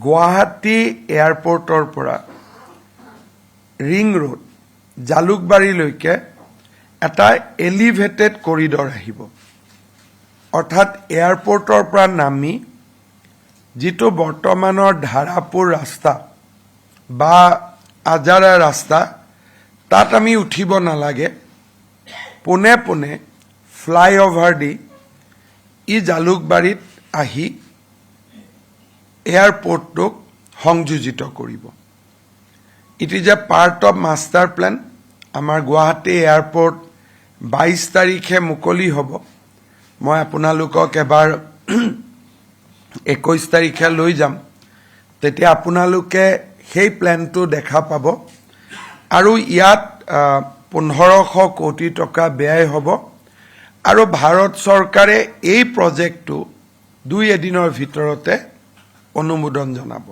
গুৱাহাটী এয়াৰপোৰ্টৰ পৰা ring road জালুকবাৰীলৈকে এটা elevated corridor আহিব অৰ্থাৎ এয়াৰপোৰ্টৰ পৰা নামি যিটো বৰ্তমানৰ ধাৰাপুৰ ৰাস্তা বা আজাৰা ৰাস্তা তাত আমি উঠিব নালাগে পোনে পোনে ফ্লাইঅভাৰ দি ই জালুকবাৰীত আহি এয়াৰপোৰ্টটোক সংযোজিত কৰিব it is a part of master plan আমাৰ গুৱাহাটী এয়াৰপোৰ্ট 22 তাৰিখে মুকলি হ'ব মই আপোনালোকক এবাৰ 21 তাৰিখে লৈ যাম তেতিয়া আপোনালোকে সেই প্লেনটো দেখা পাব আৰু ইয়াত 1500 কোটি টকা ব্যয় হ'ব আৰু ভাৰত চৰকাৰে এই প্ৰজেক্টটো 2 এদিনৰ ভিতৰতে অনুমোদন জনাব